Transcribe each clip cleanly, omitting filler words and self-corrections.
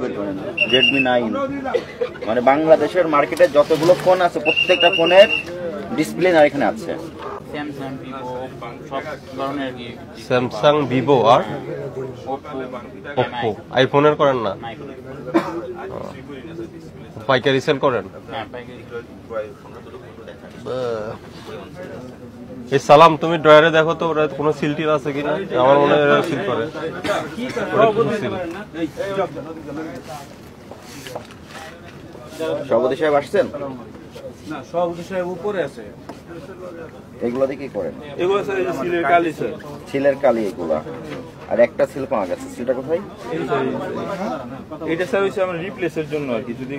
বের করেন রেডমি 9, মানে বাংলাদেশের মার্কেটে যতগুলো ফোন আছে প্রত্যেকটা ফোনের ডিসপ্লে আর এখানে আছে। স্যামসাং, ভিভো আর ওপ্পো। আইফোনের করেন না? পাইকারি সেল করেন? এই সালাম, তুমি ড্রয়ারে দেখো তো ওরা কোনো সিল টিল আছে কিনা। আমার মনে হয় এরা সিল করে। সভাপতি সাহেব আসছেন? না, সভাপতি সাহেব উপরে আছে। এগুলোতে কি করেন? এগুলো স্যার এই যে সিলের কালি স্যার। সিলের কালি এগুলা। আর একটা সিল পাওয়া গেছে, সিলটা কোথায়? এটা স্যার হচ্ছে আমার রিপ্লেসের জন্য আর কি। যদি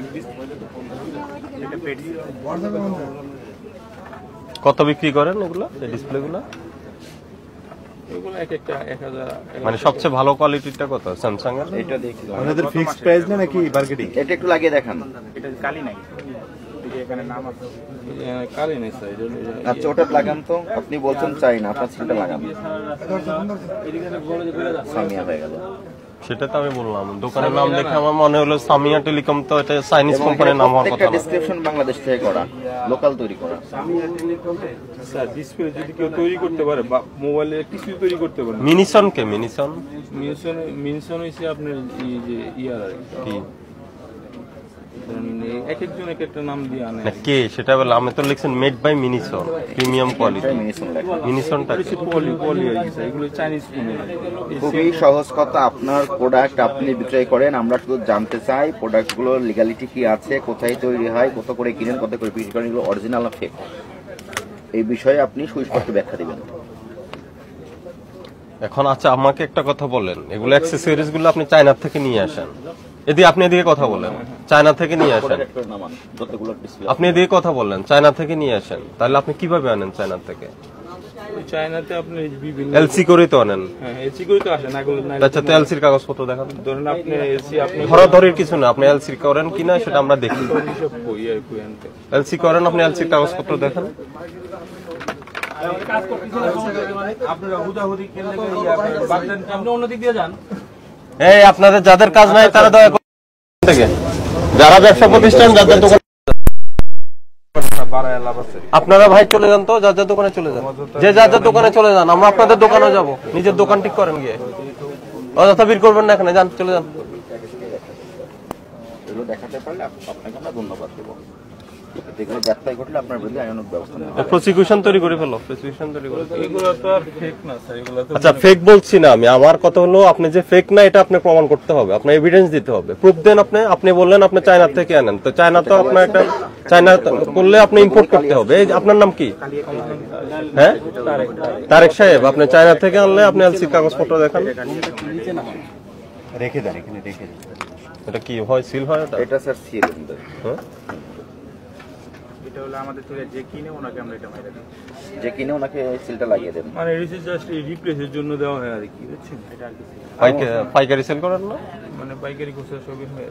কত বিক্রি করেন এগুলো, এই ডিসপ্লে গুলো? এগুলো এক একটা 1000। মানে সবচেয়ে ভালো কোয়ালিটিটা কত স্যামসাং এর? এটা দেখি আপনাদের ফিক্সড প্রাইস না নাকি মার্কেটিং? এটা একটু লাগিয়ে দেখান। এটা কালি নাই, এখানে নাম আছে কালি নাই স্যার। আচ্ছা, ওটা লাগান তো। আপনি বলছেন চাই না, আপনার সিলটা লাগান। সামিয়া হয়ে গেল। সেটা তো আমি বললাম, দোকানের নাম দেখে আমার মনে হলো সামিয়া টেলিকম, তো এটা চাইনিজ কোম্পানির নাম হওয়ার কথা না। ডেসক্রিপশন বাংলাদেশ থেকে করা, লোকাল তৈরি করা। স্যার ডিসপ্লে যদি কেউ তৈরি করতে পারে বা মোবাইলে কিছু তৈরি করতে পারে। মিনিসন কে? মিনিসন মিনিসন হইছে আপনার এই যে ইয়ার কি এক একজন এক একটা নাম দিয়ে আনে না কে সেটা বলে। আমি তো লিখছেন মেড বাই মিনিসন, প্রিমিয়াম কোয়ালিটি। মিনিসনটা পলি এগুলো চাইনিজ ফোন। খুবই সহজ কথা, আপনার প্রোডাক্ট আপনি বিক্রয় করেন, আমরা শুধু জানতে চাই প্রোডাক্টগুলোর লিগ্যালিটি কি আছে, কোথায় তৈরি হয়, কত করে কিনেন, কত করে বিক্রি করেন, এগুলো অরিজিনাল না ফেক, এই বিষয়ে আপনি সুস্পষ্ট ব্যাখ্যা দিবেন। এখন আচ্ছা, আমাকে একটা কথা বলেন, এগুলো অ্যাকসেসরিজ গুলো আপনি চায়না থেকে নিয়ে আসেন। এদিকে আপনি এদিকে কথা বলেন, চায়না থেকে নিয়ে আসেন। আপনি এদিকে কথা বলেন, চায়না থেকে নিয়ে আসেন, তাহলে আপনি কিভাবে আনেন চায়না থেকে? চায়নাতে আপনি বিভিন্ন এলসি করে তো আনেন। হ্যাঁ, এলসি করে তো আসে না। আচ্ছা, তো এলসির কাগজপত্র দেখান। ধরেন আপনি এলসি আপনি ধরাধরির কিছু না, আপনি এলসি করেন কিনা সেটা আমরা দেখি। এলসি করেন, আপনি এলসির কাগজপত্র দেখান। এই আপনাদের যাদের কাজ নাই তারা দয়া করে থেকে, যারা ব্যবসা প্রতিষ্ঠান যাদের দোকান, আপনারা ভাই চলে যান তো, যার যার দোকানে চলে যান, যে যার যার দোকানে চলে যান। আমরা আপনাদের দোকানে যাব, নিজের দোকান ঠিক করেন গিয়ে। অযথা ভিড় করবেন না এখানে, যান চলে যান। এগুলো দেখাতে পারলে আপনাকে আমরা ধন্যবাদ দেবো। এগুলো যাত্রায় ঘটলে আপনার বিরুদ্ধে আইনানুগ ব্যবস্থা নেওয়া। প্রসিকিউশন তৈরি করে ফেলো, প্রসিকিউশন তৈরি করে। এগুলো তো আর ফেক না স্যার, এগুলো তো। আচ্ছা, ফেক বলছি না আমি, আমার কথা হলো আপনি যে ফেক না এটা আপনি প্রমাণ করতে হবে, আপনার এভিডেন্স দিতে হবে, প্রুফ দেন। আপনি বললেন আপনি চায়না থেকে আনেন, তো চায়না তো আপনার একটা চায়না করলে আপনি ইম্পোর্ট করতে হবে। এই আপনার নাম কি? হ্যাঁ, তারেক সাহেব। আপনি চায়না থেকে আনলে আপনি এলসি কাগজপত্র দেখান। রেখে দেন, এখানে রেখে দেন। এটা কি হয়, সিল হয়? এটা স্যার সিল। হ্যাঁ, এটা হলো আমাদের থেকে যে কিনে ওনাকে আমরা এটা মাইরা দিই। যে কিনে ওনাকে সিলটা লাগিয়ে দেন। মানে এটা জাস্ট রিপ্লেসের জন্য দেওয়া হয় আর কি, বুঝছেন? এটা আর কিছু পাইকারি সেল করেন না? মানে পাইকারি কোর্সের সবই হয়।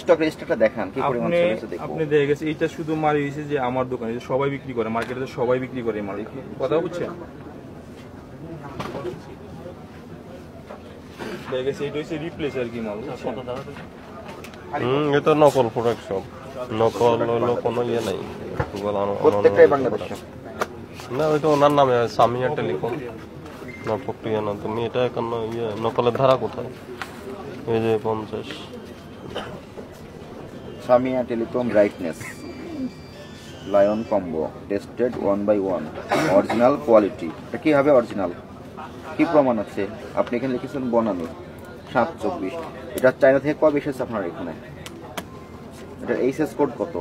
স্টক রেজিস্টারটা দেখান, কি পরিমাণ চলেছে দেখুন। আপনি দেখে গেছে এটা শুধু মারি হইছে যে আমার দোকানে সবাই বিক্রি করে, মার্কেটে সবাই বিক্রি করে মাল। কথা বুঝছেন? দেখে গেছে এটা হইছে রিপ্লেস আর কি মাল, বুঝছেন? এটা নকল প্রোডাক্ট সব। নকল হলো কোনো ইয়ে নাই, প্রত্যেকটাই বাংলাদেশে না। ওইটা ওনার নামে সামিয়া টেলিকম না, প্রক্রিয়া না। তুমি এটা এখন ইয়ে নকলের ধারা কোথায়? এই যে 50 Samia telecom brightness lion combo tested 1/1 original quality. এটা কি হবে অরিজিনাল? কি প্রমাণ আছে? আপনি এখানে লিখেছেন বনানী 724। এটা চায়না থেকে কবে এসেছে আপনার এখানে? এটা এইচএস কোড কত?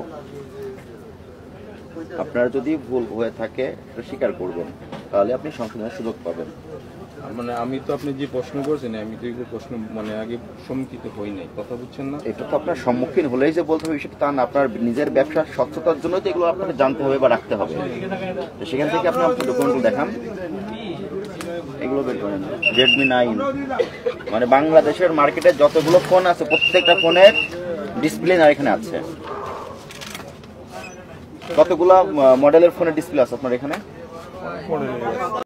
আপনার যদি ভুল হয়ে থাকে সেটা স্বীকার করবেন, তাহলে আপনি সংশোধনের সুযোগ পাবেন। মানে আমি তো আপনি যে প্রশ্ন করছেন, আমি তো এই প্রশ্ন মানে আগে সম্মুখীন হই নাই, কথা বুঝছেন না? এটা তো আপনার সম্মুখীন হলেই যে বলতে হবে সেটা তা না। আপনার নিজের ব্যবসার স্বচ্ছতার জন্য তো এগুলো আপনাকে জানতে হবে বা রাখতে হবে। তো সেখান থেকে আপনি আপনার ডকুমেন্টগুলো দেখান। এগুলো বের করেন রেডমি 9, মানে বাংলাদেশের মার্কেটে যতগুলো ফোন আছে প্রত্যেকটা ফোনের ডিসপ্লে আর এখানে আছে। কতগুলা মডেলের ফোনের ডিসপ্লে আছে আপনার এখানে?